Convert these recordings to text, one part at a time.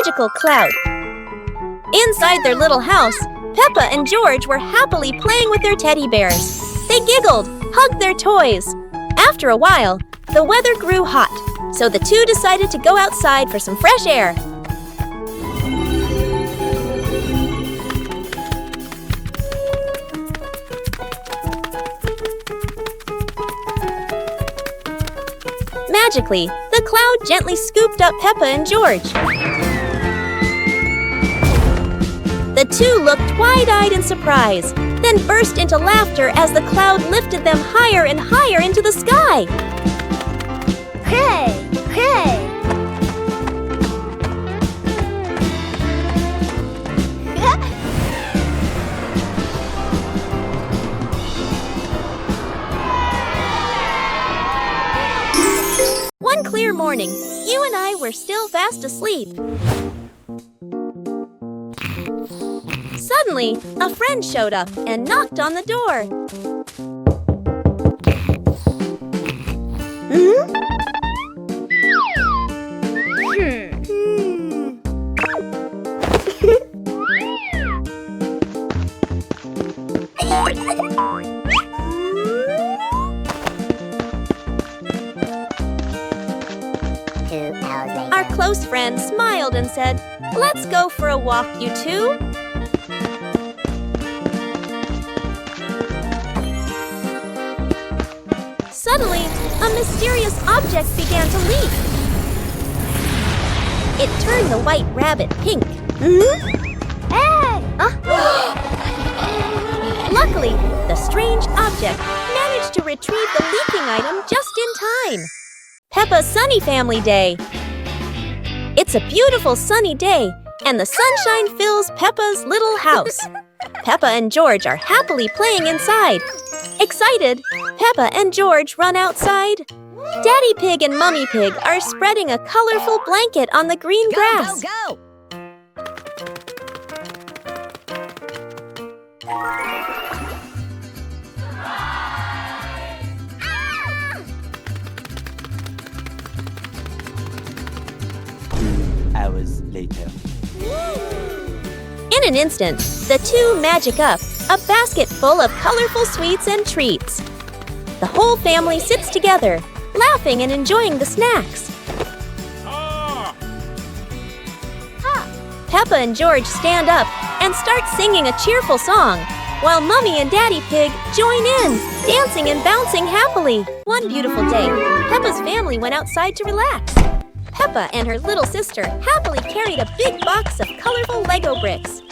magical cloud. Inside their little house, Peppa and George were happily playing with their teddy bears. They giggled, hugged their toys. After a while, the weather grew hot, so the two decided to go outside for some fresh air. Magically, the cloud gently scooped up Peppa and George. The two looked wide-eyed in surprise, then burst into laughter as the cloud lifted them higher and higher into the sky. Hey! Hey! One clear morning, you and I were still fast asleep. Suddenly, a friend showed up and knocked on the door. Our close friend smiled and said, "Let's go for a walk, you two." Suddenly, a mysterious object began to leak. It turned the white rabbit pink. Hey! Luckily, the strange object managed to retrieve the leaking item just in time. Peppa's Sunny Family Day. It's a beautiful sunny day, and the sunshine fills Peppa's little house. Peppa and George are happily playing inside. Excited, Peppa and George run outside. Daddy Pig and Mummy Pig are spreading a colorful blanket on the green grass. Go! Hours later. In an instant, the two magic up a basket full of colorful sweets and treats. The whole family sits together, laughing and enjoying the snacks. Peppa and George stand up and start singing a cheerful song, while Mummy and Daddy Pig join in, dancing and bouncing happily. One beautiful day, Peppa's family went outside to relax. Peppa and her little sister happily carried a big box of colorful Lego bricks.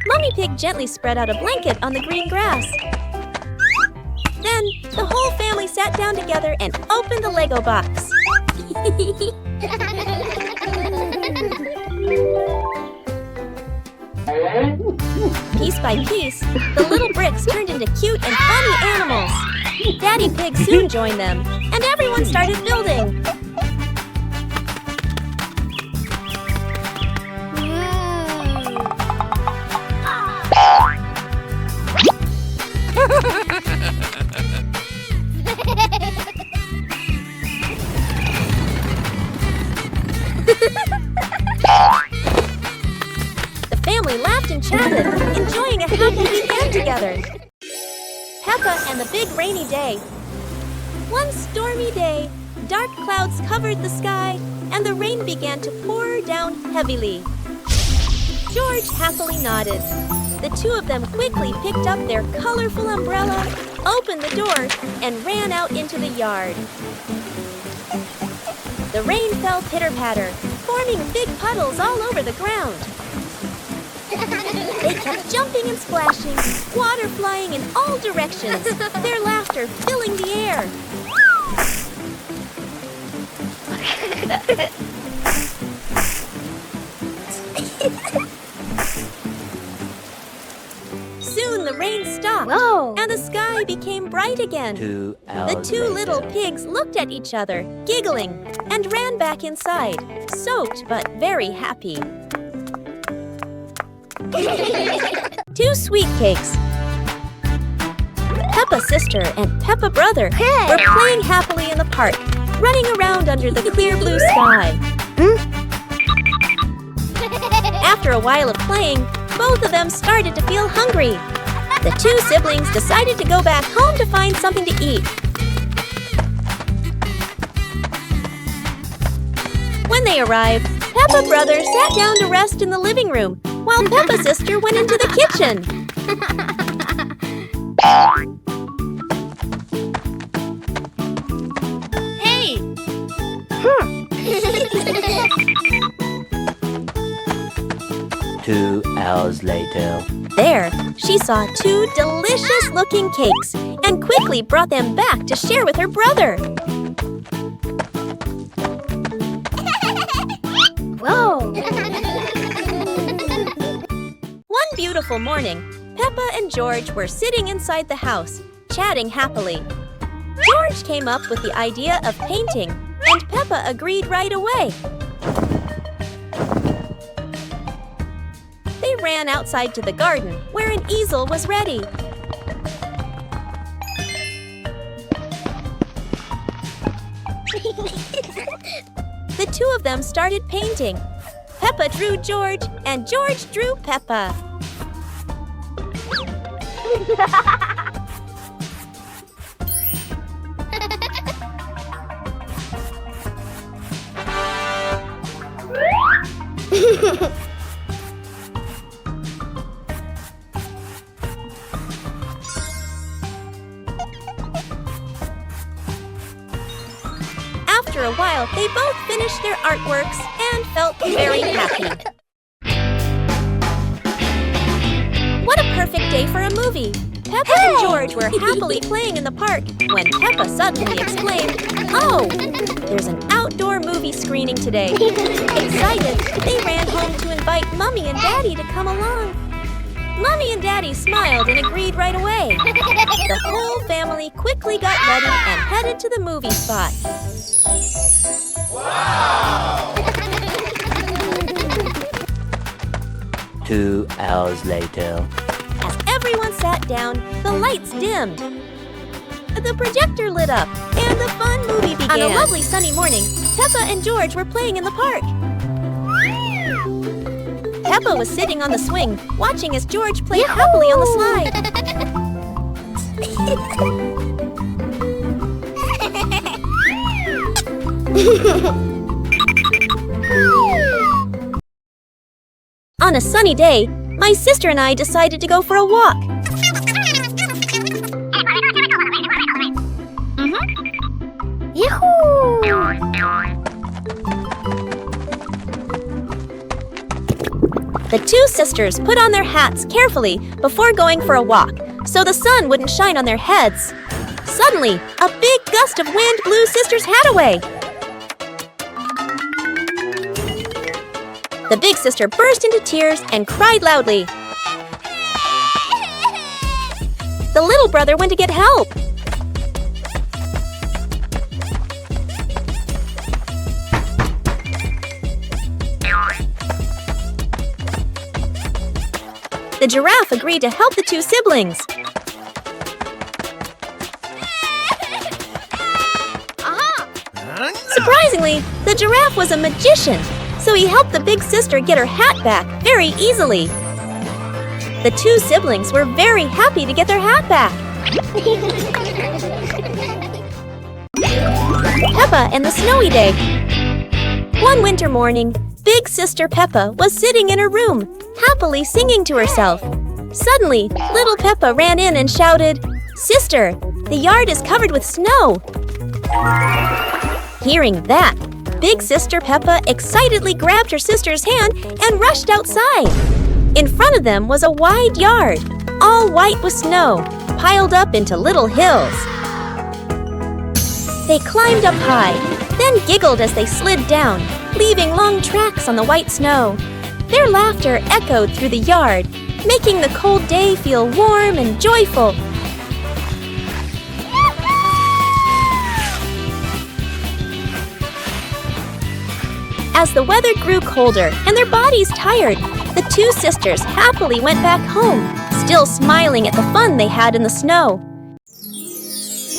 Mummy Pig gently spread out a blanket on the green grass. Then, the whole family sat down together and opened the Lego box. Piece by piece, the little bricks turned into cute and funny animals. Daddy Pig soon joined them, and everyone started building. The family laughed and chatted, enjoying a happy weekend together. Peppa and the Big Rainy Day. One stormy day, dark clouds covered the sky, and the rain began to pour down heavily. George happily nodded. The two of them quickly picked up their colorful umbrella, opened the door, and ran out into the yard. The rain fell pitter-patter, forming big puddles all over the ground. They kept jumping and splashing, water flying in all directions, their laughter filling the air. Soon the rain stopped, and the sky became bright again. The two little pigs looked at each other, giggling, and ran back inside, soaked but very happy. 2 sweet cakes. Peppa's sister and Peppa brother were playing happily in the park, running around under the clear blue sky. After a while of playing, both of them started to feel hungry. The two siblings decided to go back home to find something to eat. When they arrived, Peppa brother sat down to rest in the living room, while Peppa sister went into the kitchen. Hey! 2 hours later. There, she saw 2 delicious-looking cakes and quickly brought them back to share with her brother. Whoa! One beautiful morning, Peppa and George were sitting inside the house, chatting happily. George came up with the idea of painting, and Peppa agreed right away. They ran outside to the garden, where an easel was ready. The two of them started painting. Peppa drew George, and George drew Peppa. After a while, they both finished their artworks and felt very happy. What a perfect day for a movie! Peppa and George were happily playing in the park when Peppa suddenly exclaimed, "Oh, there's an outdoor movie screening today." Excited, they ran home to invite Mommy and Daddy to come along. Mommy and Daddy smiled and agreed right away. The whole family quickly got ready and headed to the movie spot. Wow! 2 hours later. As everyone sat down, the lights dimmed. The projector lit up, and the fun movie began. On a lovely sunny morning, Peppa and George were playing in the park. Peppa was sitting on the swing, watching as George played happily on the slide. On a sunny day, my sister and I decided to go for a walk. Yahoo! The two sisters put on their hats carefully before going for a walk, so the sun wouldn't shine on their heads. Suddenly, a big gust of wind blew sister's hat away. The big sister burst into tears and cried loudly. The little brother went to get help. The giraffe agreed to help the two siblings. Surprisingly, the giraffe was a magician, so he helped the big sister get her hat back very easily. The two siblings were very happy to get their hat back. Peppa and the Snowy Day. One winter morning, big sister Peppa was sitting in her room, happily singing to herself. Suddenly, little Peppa ran in and shouted, "Sister, the yard is covered with snow." Hearing that, big sister Peppa excitedly grabbed her sister's hand and rushed outside. In front of them was a wide yard, all white with snow, piled up into little hills. They climbed up high, then giggled as they slid down, leaving long tracks on the white snow. Their laughter echoed through the yard, making the cold day feel warm and joyful. As the weather grew colder and their bodies tired, the two sisters happily went back home, still smiling at the fun they had in the snow.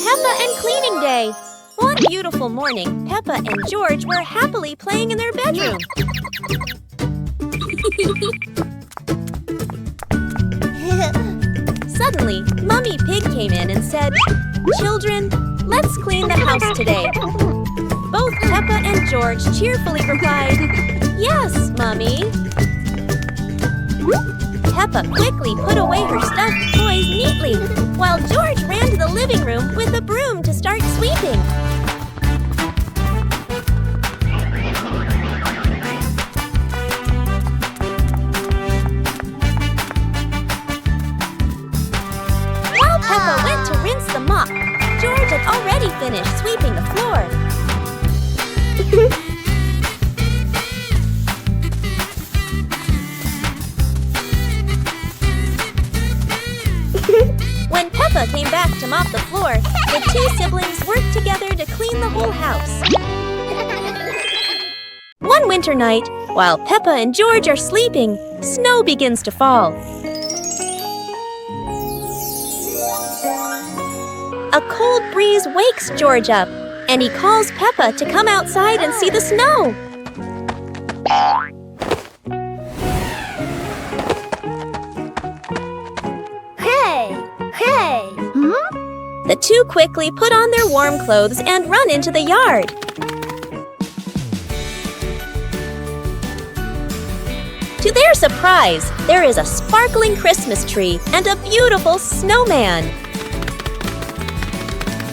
Peppa and Cleaning Day. One beautiful morning, Peppa and George were happily playing in their bedroom. Suddenly, Mummy Pig came in and said, "Children, let's clean the house today." Both Peppa and George cheerfully replied, "Yes, Mummy." Peppa quickly put away her stuffed toys neatly, while George ran to the living room with a broom to start sweeping. While Peppa went to rinse the mop, George had already finished sweeping the floor. When Peppa came back to mop the floor, the two siblings worked together to clean the whole house. One winter night, while Peppa and George are sleeping, snow begins to fall. A cold breeze wakes George up, and he calls Peppa to come outside and see the snow. Hey! The two quickly put on their warm clothes and run into the yard. To their surprise, there is a sparkling Christmas tree and a beautiful snowman.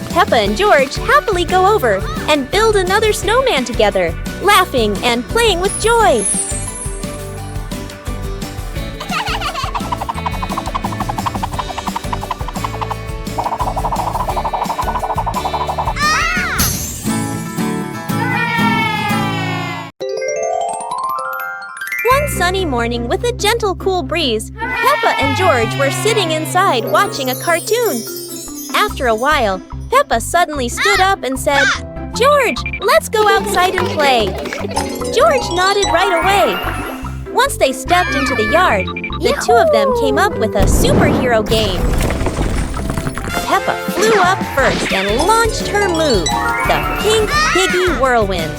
Peppa and George happily go over and build another snowman together, laughing and playing with joy. One sunny morning with a gentle cool breeze, Peppa and George were sitting inside watching a cartoon. After a while, Peppa suddenly stood up and said, "George, let's go outside and play." George nodded right away. Once they stepped into the yard, the two of them came up with a superhero game. Peppa flew up first and launched her move, the Pink Piggy Whirlwind.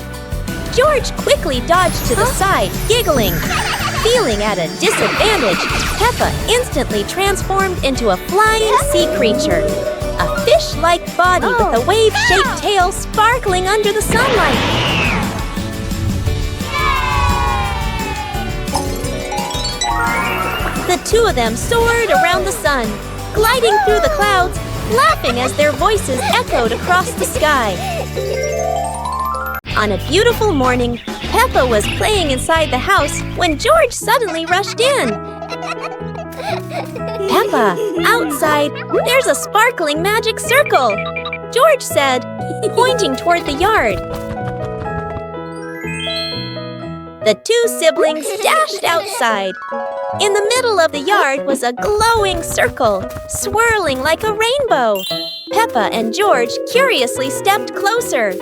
George quickly dodged to the side, giggling. Feeling at a disadvantage, Peppa instantly transformed into a flying sea creature. A fish-like body with a wave-shaped tail sparkling under the sunlight. The two of them soared around the sun, gliding through the clouds, laughing as their voices echoed across the sky. On a beautiful morning, Peppa was playing inside the house when George suddenly rushed in. "Peppa, outside, there's a sparkling magic circle," George said, pointing toward the yard. The two siblings dashed outside. In the middle of the yard was a glowing circle, swirling like a rainbow. Peppa and George curiously stepped closer.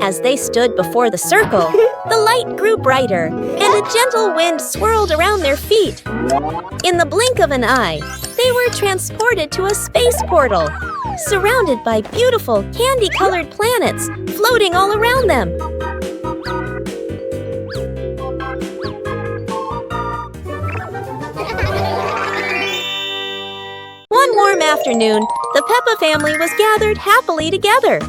As they stood before the circle, the light grew brighter, and a gentle wind swirled around their feet. In the blink of an eye, they were transported to a space portal, surrounded by beautiful candy-colored planets floating all around them. One warm afternoon, the Peppa family was gathered happily together.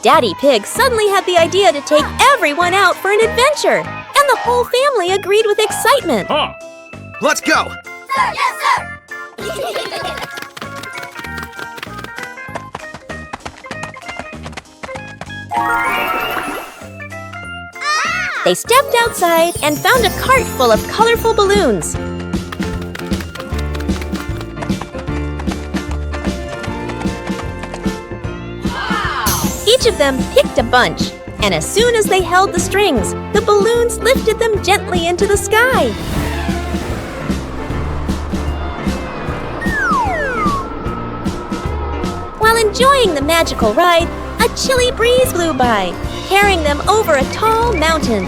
Daddy Pig suddenly had the idea to take everyone out for an adventure, and the whole family agreed with excitement. Let's go! Sir, yes, sir! They stepped outside and found a cart full of colorful balloons. Each of them picked a bunch, and as soon as they held the strings, the balloons lifted them gently into the sky. While enjoying the magical ride, a chilly breeze blew by, carrying them over a tall mountain.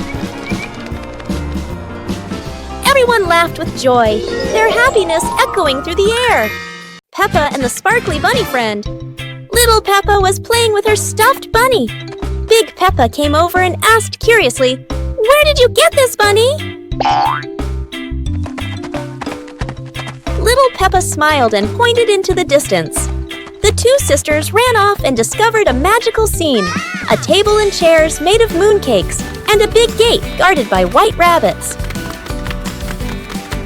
Everyone laughed with joy, their happiness echoing through the air. Peppa and the sparkly bunny friend. Little Peppa was playing with her stuffed bunny. Big Peppa came over and asked curiously, "Where did you get this, Bunny?" Little Peppa smiled and pointed into the distance. The two sisters ran off and discovered a magical scene, a table and chairs made of mooncakes, and a big gate guarded by white rabbits.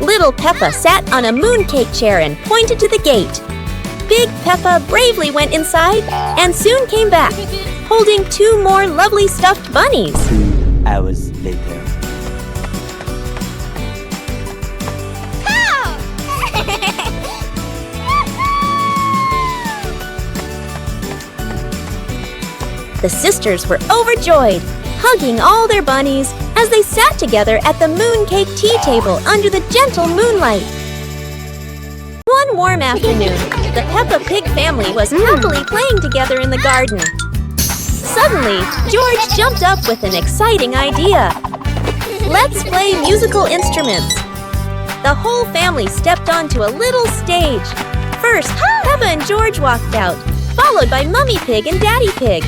Little Peppa sat on a mooncake chair and pointed to the gate. Big Peppa bravely went inside and soon came back, holding two more lovely stuffed bunnies. 2 hours later. The sisters were overjoyed, hugging all their bunnies as they sat together at the mooncake tea table under the gentle moonlight. One warm afternoon, the Peppa Pig family was happily playing together in the garden. Suddenly, George jumped up with an exciting idea. "Let's play musical instruments." The whole family stepped onto a little stage. First, Peppa and George walked out, followed by Mummy Pig and Daddy Pig.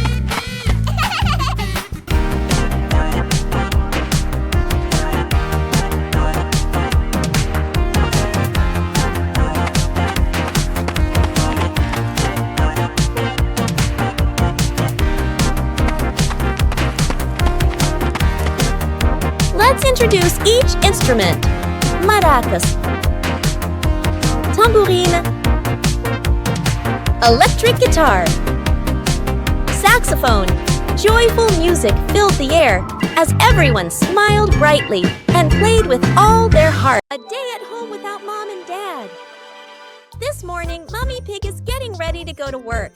Let's introduce each instrument. Maracas, tambourine, electric guitar, saxophone. Joyful music filled the air as everyone smiled brightly and played with all their heart. A day at home without Mom and Dad. This morning, Mummy Pig is getting ready to go to work.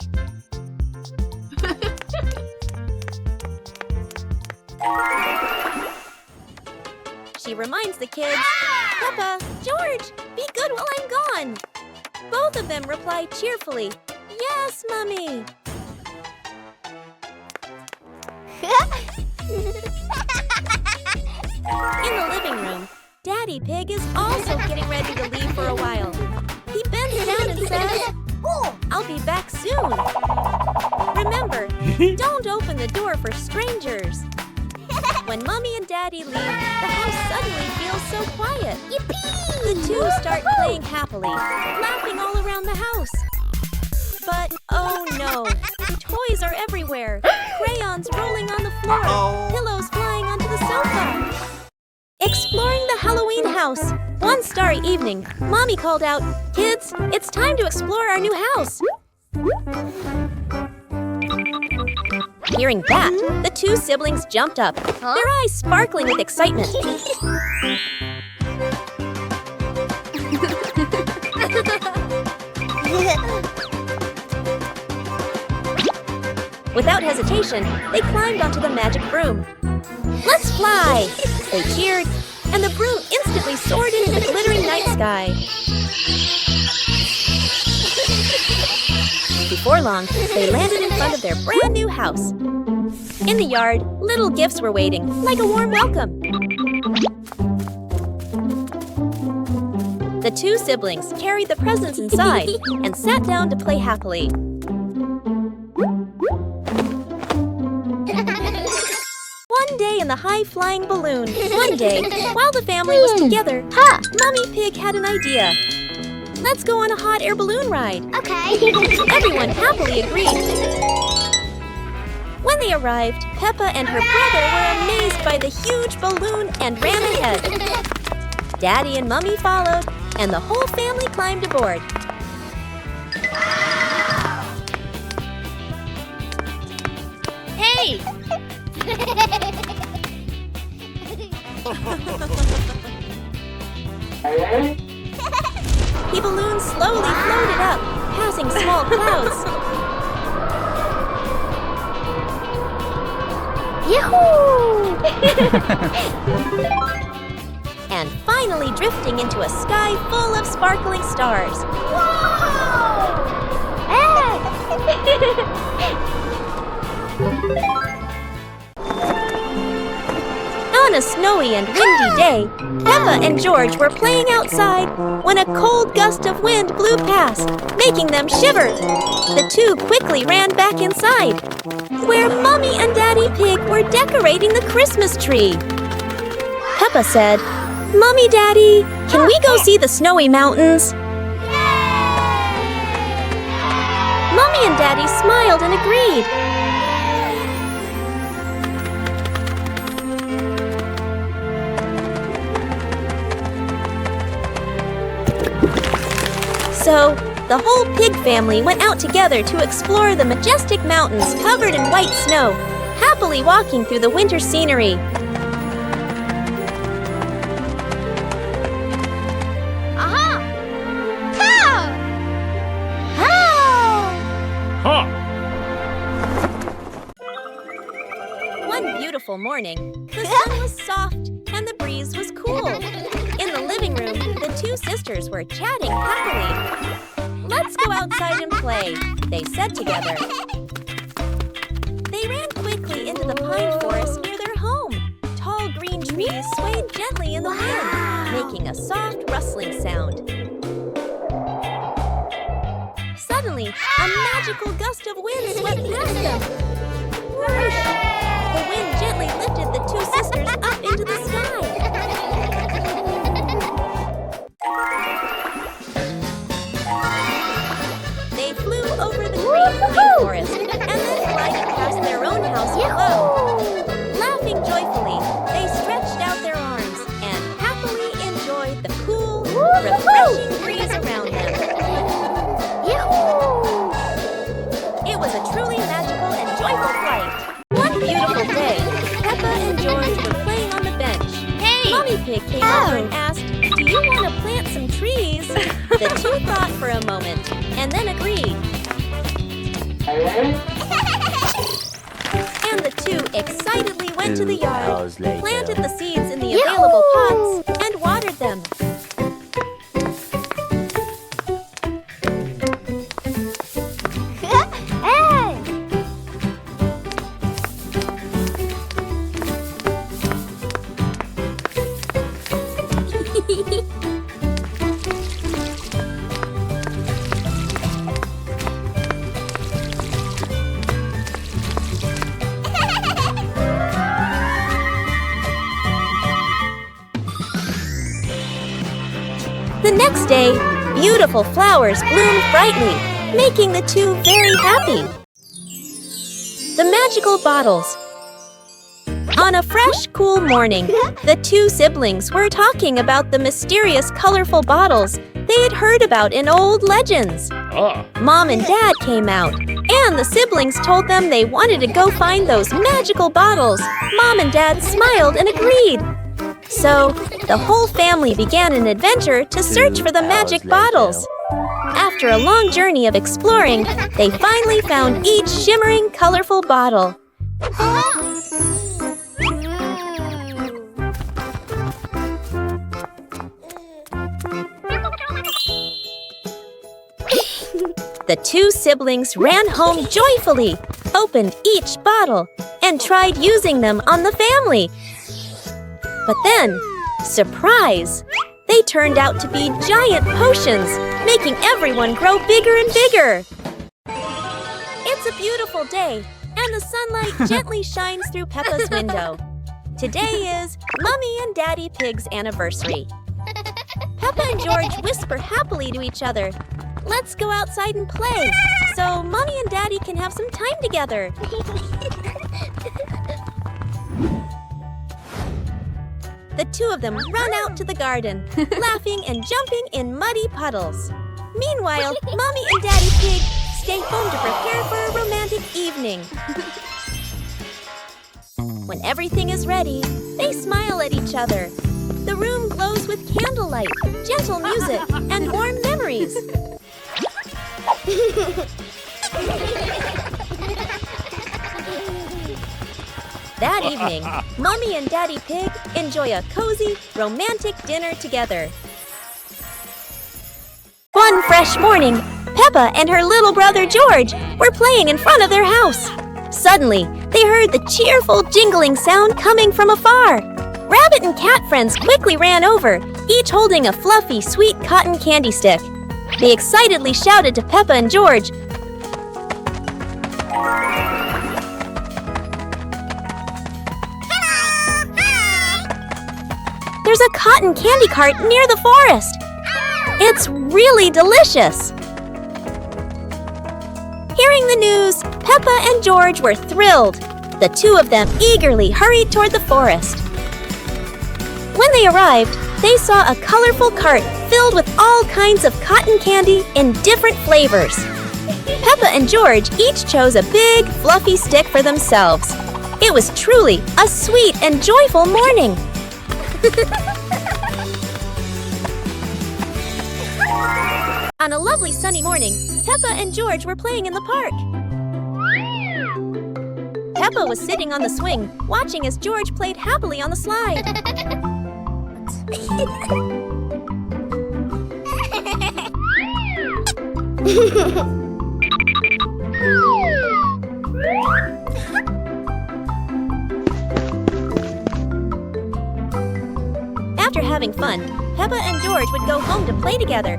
She reminds the kids, "Peppa, George, be good while I'm gone." Both of them reply cheerfully, "Yes, Mummy." In the living room, Daddy Pig is also getting ready to leave for a while. He bends down and says, "I'll be back soon. Remember, don't open the door for strangers." When Mummy and Daddy leave, the house suddenly feels so quiet. Yippee! The two start playing happily, laughing all around the house. But oh no, toys are everywhere. Crayons rolling on the floor, pillows flying onto the sofa. Exploring the Halloween house. One starry evening, Mommy called out, "Kids, it's time to explore our new house." Hearing that, the two siblings jumped up, their eyes sparkling with excitement. Without hesitation, they climbed onto the magic broom. "Let's fly!" They cheered, and the broom instantly soared into the glittering night sky. Before long, they landed in front of their brand new house. In the yard, little gifts were waiting, like a warm welcome. The two siblings carried the presents inside and sat down to play happily. One day in the high-flying balloon. One day, while the family was together, Mummy Pig had an idea. "Let's go on a hot air balloon ride." Okay. Everyone happily agreed. When they arrived, Peppa and her brother were amazed by the huge balloon and ran ahead. Daddy and Mummy followed, and the whole family climbed aboard. Hey! The balloon slowly floated up, passing small clouds. Yahoo! And finally drifting into a sky full of sparkling stars. Hey! On a snowy and windy day, Peppa and George were playing outside when a cold gust of wind blew past, making them shiver. The two quickly ran back inside, where Mommy and Daddy Pig were decorating the Christmas tree. Peppa said, "Mommy, Daddy, can we go see the snowy mountains?" Mommy and Daddy smiled and agreed. So, the whole pig family went out together to explore the majestic mountains covered in white snow, happily walking through the winter scenery. Aha! Ha! Ha! One beautiful morning, the sun was soft and the breeze was cool. In the living room, the two sisters were chatting happily. "Let's go outside and play," they said together. They ran quickly into the pine forest near their home. Tall green trees swayed gently in the wind, making a soft rustling sound. Suddenly, a magical gust of wind swept past them. Whoosh! The wind gently lifted the two sisters up into the sky. They flew over the green pine forest and then glided past their own house below. Laughing joyfully, they stretched out their arms and happily enjoyed the cool, refreshing breeze around them. It was a truly magical and joyful flight. One beautiful day, Peppa and George were playing on the bench. Hey! Mommy Pig came over and asked, "Do you want to plant some trees?" The two thought for a moment and then agreed. And the two excitedly went to the 2 yard, hours later. planted the seeds in the available pots, and watered them. Hey! The next day, beautiful flowers bloomed brightly, making the two very happy. The magical bottles. On a fresh, cool morning, the two siblings were talking about the mysterious, colorful bottles they had heard about in old legends. Mom and Dad came out, and the siblings told them they wanted to go find those magical bottles. Mom and Dad smiled and agreed. So, the whole family began an adventure to search for the 2 magic hours bottles. After a long journey of exploring, they finally found each shimmering, colorful bottle. The two siblings ran home joyfully, opened each bottle, and tried using them on the family. But then, surprise! They turned out to be giant potions, making everyone grow bigger and bigger. It's a beautiful day, and the sunlight gently shines through Peppa's window. Today is Mommy and Daddy Pig's anniversary. Peppa and George whisper happily to each other, "Let's go outside and play, so Mommy and Daddy can have some time together." The two of them run out to the garden, laughing and jumping in muddy puddles. Meanwhile, Mommy and Daddy Pig stay home to prepare for a romantic evening. When everything is ready, they smile at each other. The room glows with candlelight, gentle music, and warm memories. That evening, Mommy and Daddy Pig enjoy a cozy, romantic dinner together. One fresh morning, Peppa and her little brother George were playing in front of their house. Suddenly, they heard the cheerful jingling sound coming from afar. Rabbit and cat friends quickly ran over, each holding a fluffy, sweet cotton candy stick. They excitedly shouted to Peppa and George, "There's a cotton candy cart near the forest. It's really delicious." Hearing the news, Peppa and George were thrilled. The two of them eagerly hurried toward the forest. When they arrived, they saw a colorful cart filled with all kinds of cotton candy in different flavors. Peppa and George each chose a big, fluffy stick for themselves. It was truly a sweet and joyful morning. On a lovely sunny morning, Peppa and George were playing in the park. Peppa was sitting on the swing, watching as George played happily on the slide. After having fun, Peppa and George would go home to play together.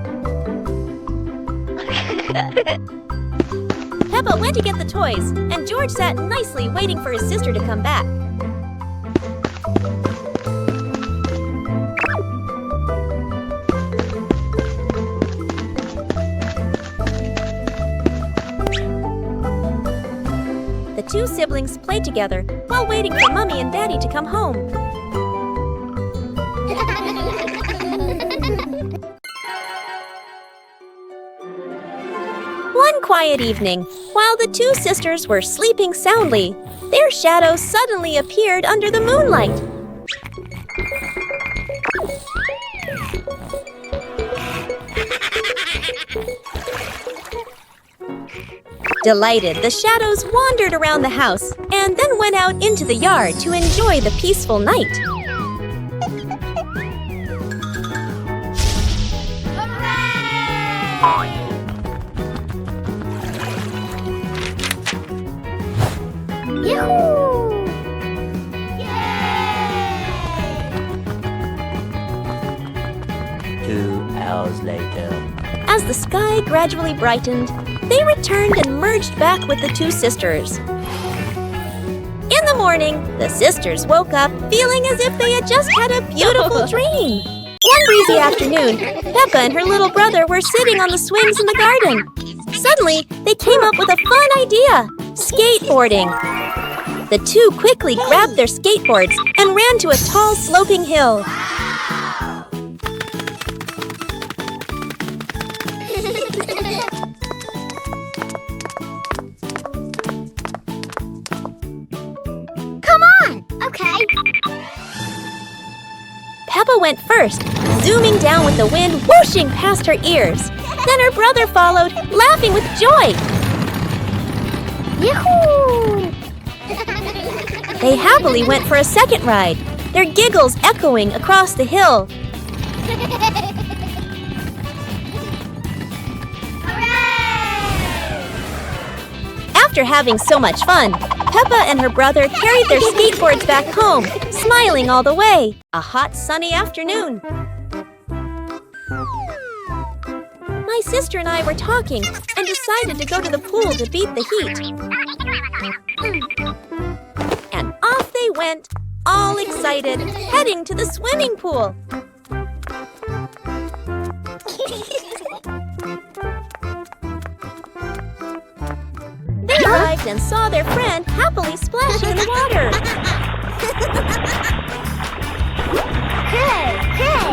Peppa went to get the toys, and George sat nicely waiting for his sister to come back. The two siblings played together while waiting for Mommy and Daddy to come home. One quiet evening, while the two sisters were sleeping soundly, their shadows suddenly appeared under the moonlight. Delighted, the shadows wandered around the house and then went out into the yard to enjoy the peaceful night. Yoo-hoo! 2 hours later. As the sky gradually brightened, they returned and merged back with the two sisters. In the morning, the sisters woke up feeling as if they had just had a beautiful dream. One breezy afternoon, Peppa and her little brother were sitting on the swings in the garden. Suddenly, they came up with a fun idea: skateboarding. The two quickly grabbed their skateboards and ran to a tall, sloping hill. Come on! Okay. Peppa went first, zooming down with the wind whooshing past her ears. Then her brother followed, laughing with joy. Yoo-hoo! They happily went for a second ride, their giggles echoing across the hill. After having so much fun, Peppa and her brother carried their skateboards back home, smiling all the way. A hot, sunny afternoon. My sister and I were talking and decided to go to the pool to beat the heat. And off they went, all excited, heading to the swimming pool. They arrived and saw their friend happily splashing in the water. Hey! Hey!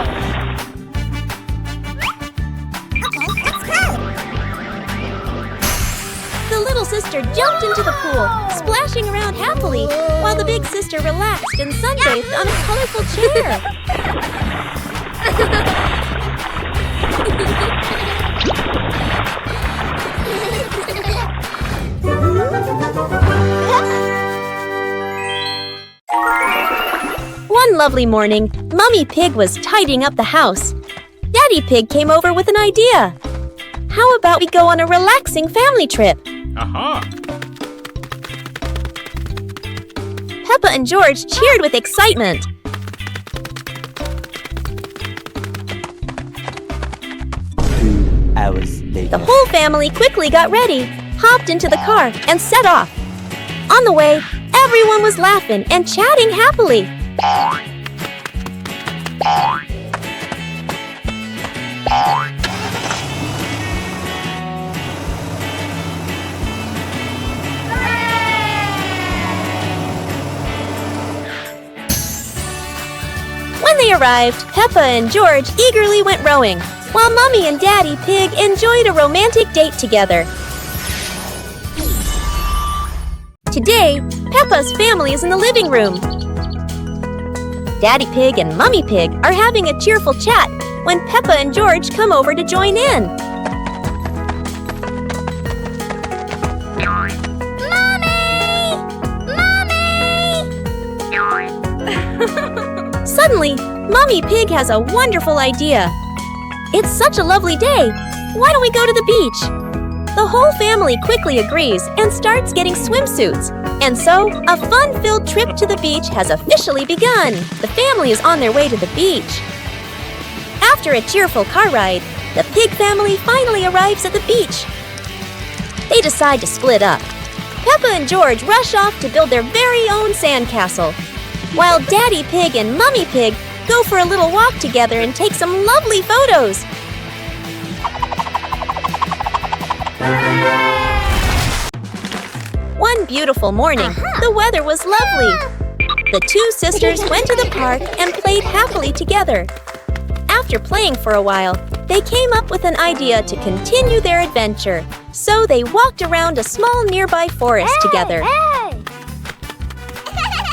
Okay, let's go! The little sister jumped into the pool, splashing around happily, while the big sister relaxed and sunbathed on a colorful chair. One lovely morning, Mummy Pig was tidying up the house. Daddy Pig came over with an idea. How about we go on a relaxing family trip? Aha! Peppa and George cheered with excitement. hours The later. whole family quickly got ready, hopped into the car, and set off. On the way, everyone was laughing and chatting happily. When they arrived, Peppa and George eagerly went rowing, while Mummy and Daddy Pig enjoyed a romantic date together. Today, Peppa's family is in the living room. Daddy Pig and Mummy Pig are having a cheerful chat when Peppa and George come over to join in. Suddenly, Mummy Pig has a wonderful idea. It's such a lovely day. Why don't we go to the beach? The whole family quickly agrees and starts getting swimsuits. And so, a fun-filled trip to the beach has officially begun. The family is on their way to the beach. After a cheerful car ride, the Pig family finally arrives at the beach. They decide to split up. Peppa and George rush off to build their very own sandcastle, while Daddy Pig and Mummy Pig go for a little walk together and take some lovely photos. One beautiful morning, the weather was lovely. The two sisters went to the park and played happily together. After playing for a while, they came up with an idea to continue their adventure. So they walked around a small nearby forest together.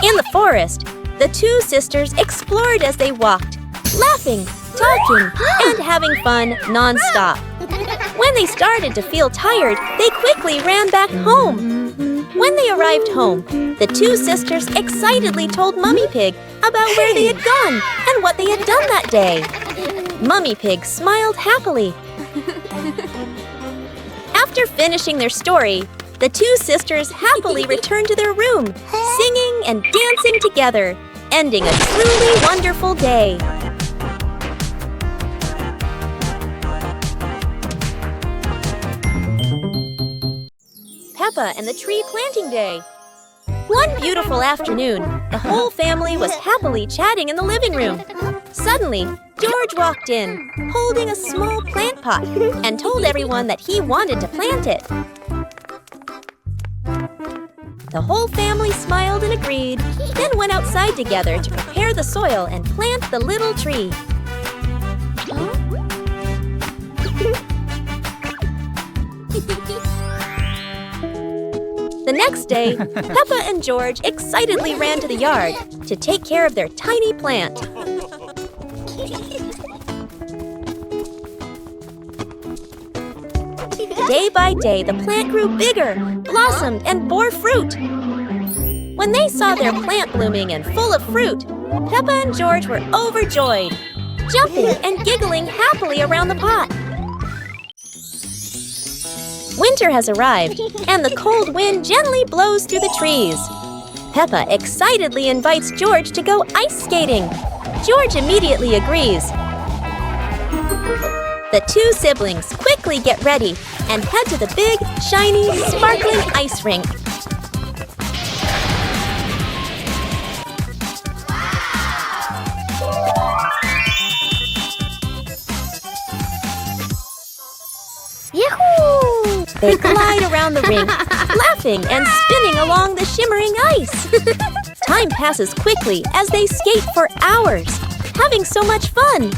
In the forest, the two sisters explored as they walked, laughing, talking, and having fun non-stop. When they started to feel tired, they quickly ran back home. When they arrived home, the two sisters excitedly told Mummy Pig about where they had gone and what they had done that day. Mummy Pig smiled happily. After finishing their story, the two sisters happily returned to their room, singing and dancing together, ending a truly wonderful day. Peppa and the Tree Planting Day. One beautiful afternoon, the whole family was happily chatting in the living room. Suddenly, George walked in, holding a small plant pot, and told everyone that he wanted to plant it. The whole family smiled and agreed, then went outside together to prepare the soil and plant the little tree. The next day, Peppa and George excitedly ran to the yard to take care of their tiny plant. Day by day, the plant grew bigger, blossomed, and bore fruit. When they saw their plant blooming and full of fruit, Peppa and George were overjoyed, jumping and giggling happily around the pot. Winter has arrived, and the cold wind gently blows through the trees. Peppa excitedly invites George to go ice skating. George immediately agrees. The two siblings quickly get ready and head to the big, shiny, sparkling ice rink. Yahoo! They glide around the rink, laughing and spinning along the shimmering ice. Time passes quickly as they skate for hours, having so much fun.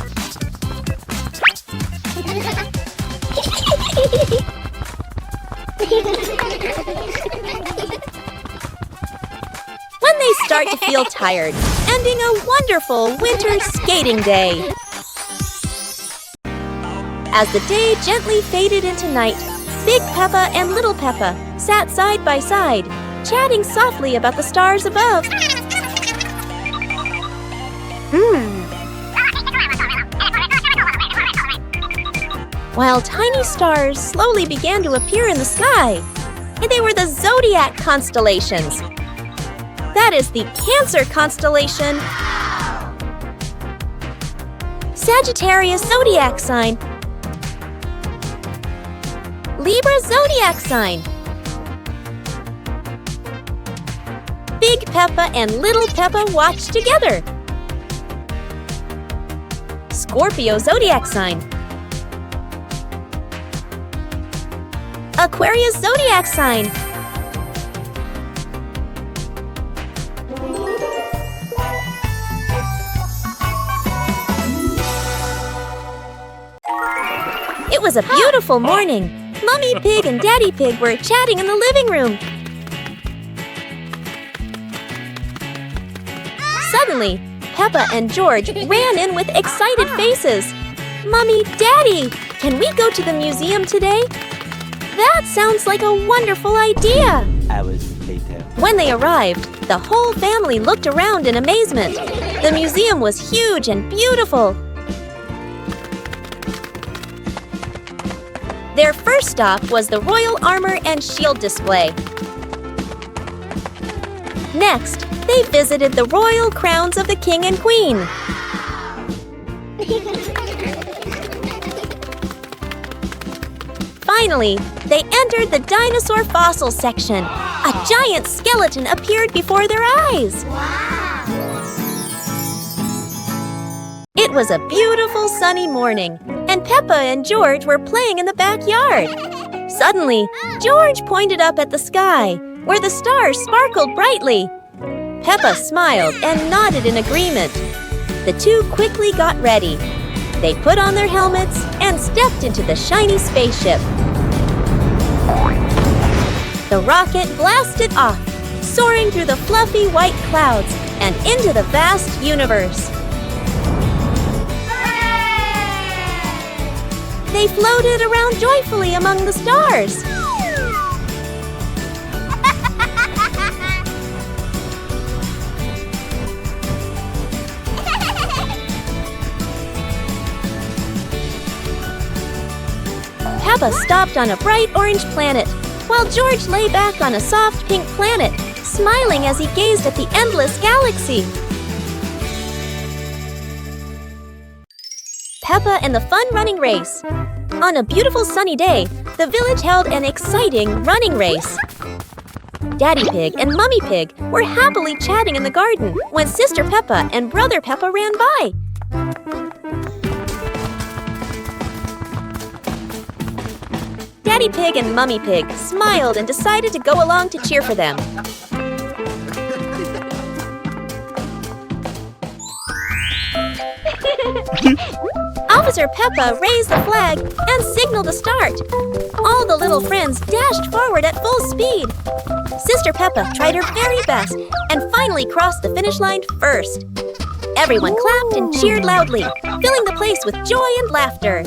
When they start to feel tired, ending a wonderful winter skating day. As the day gently faded into night, Big Peppa and Little Peppa sat side by side, chatting softly about the stars above. While tiny stars slowly began to appear in the sky, and they were the zodiac constellations. That is the Cancer constellation, Sagittarius zodiac sign, Libra zodiac sign. Big Peppa and Little Peppa watch together. Scorpio zodiac sign. Aquarius zodiac sign. It was a beautiful morning. Mummy Pig and Daddy Pig were chatting in the living room. Suddenly, Peppa and George ran in with excited faces. Mummy, Daddy, can we go to the museum today? That sounds like a wonderful idea. Hours later. When they arrived, the whole family looked around in amazement. The museum was huge and beautiful. Their first stop was the Royal Armor and Shield display. Next, they visited the royal crowns of the King and Queen. Finally, they entered the dinosaur fossil section. A giant skeleton appeared before their eyes. It was a beautiful sunny morning, and Peppa and George were playing in the backyard. Suddenly, George pointed up at the sky, where the stars sparkled brightly. Peppa smiled and nodded in agreement. The two quickly got ready. They put on their helmets and stepped into the shiny spaceship. The rocket blasted off, soaring through the fluffy white clouds and into the vast universe. They floated around joyfully among the stars. Peppa stopped on a bright orange planet, while George lay back on a soft pink planet, smiling as he gazed at the endless galaxy. Peppa and the fun running race. On a beautiful sunny day, the village held an exciting running race. Daddy Pig and Mummy Pig were happily chatting in the garden when Sister Peppa and Brother Peppa ran by. Daddy Pig and Mummy Pig smiled and decided to go along to cheer for them. Officer Peppa raised the flag and signaled a start. All the little friends dashed forward at full speed. Sister Peppa tried her very best and finally crossed the finish line first. Everyone clapped and cheered loudly, filling the place with joy and laughter.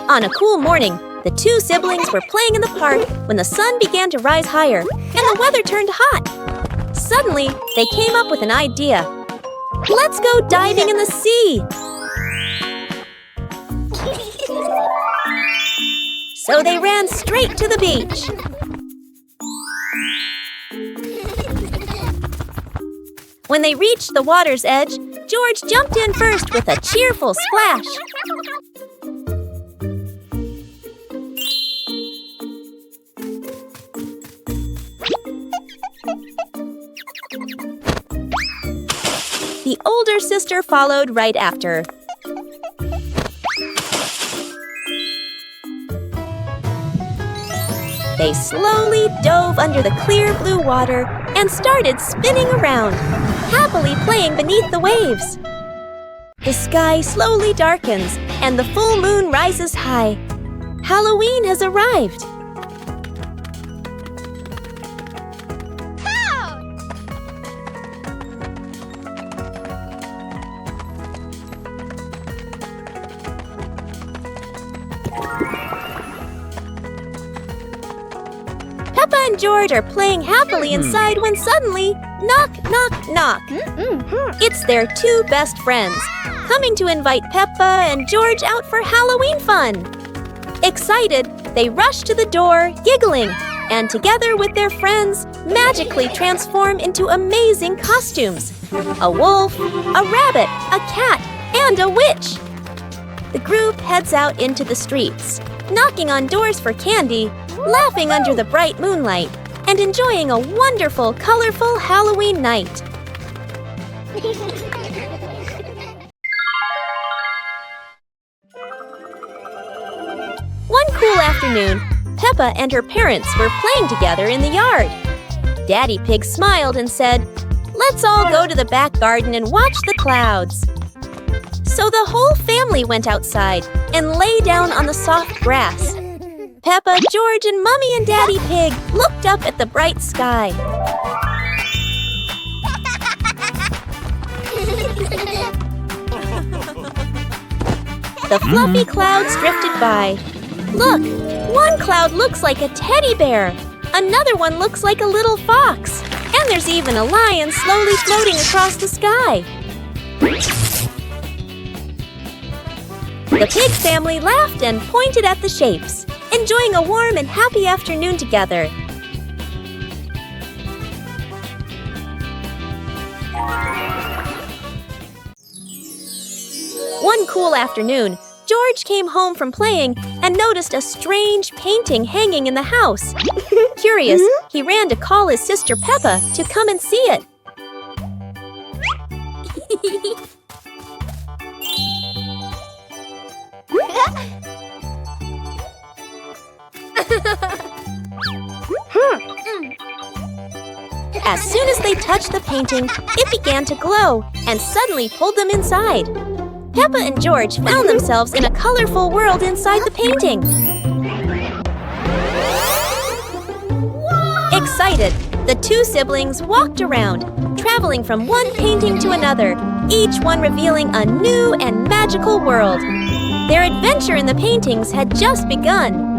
On a cool morning, the two siblings were playing in the park when the sun began to rise higher and the weather turned hot. Suddenly, they came up with an idea. Let's go diving in the sea! So they ran straight to the beach. When they reached the water's edge, George jumped in first with a cheerful splash. The older sister followed right after. They slowly dove under the clear blue water and started spinning around, happily playing beneath the waves. The sky slowly darkens and the full moon rises high. Halloween has arrived. Peppa and George are playing happily inside when suddenly, knock, knock, knock. It's their two best friends, coming to invite Peppa and George out for Halloween fun. Excited, they rush to the door, giggling, and together with their friends, magically transform into amazing costumes. A wolf, a rabbit, a cat, and a witch. The group heads out into the streets, knocking on doors for candy, laughing under the bright moonlight, and enjoying a wonderful, colorful Halloween night. One cool afternoon, Peppa and her parents were playing together in the yard. Daddy Pig smiled and said, "Let's all go to the back garden and watch the clouds." So the whole family went outside and lay down on the soft grass. Peppa, George, and Mummy and Daddy Pig looked up at the bright sky. The fluffy clouds drifted by. Look, one cloud looks like a teddy bear. Another one looks like a little fox. And there's even a lion slowly floating across the sky. The pig family laughed and pointed at the shapes, enjoying a warm and happy afternoon together. One cool afternoon, George came home from playing and noticed a strange painting hanging in the house. Curious, he ran to call his sister Peppa to come and see it. As soon as they touched the painting, it began to glow and suddenly pulled them inside. Peppa and George found themselves in a colorful world inside the painting. Excited, the two siblings walked around, traveling from one painting to another, each one revealing a new and magical world. Their adventure in the paintings had just begun.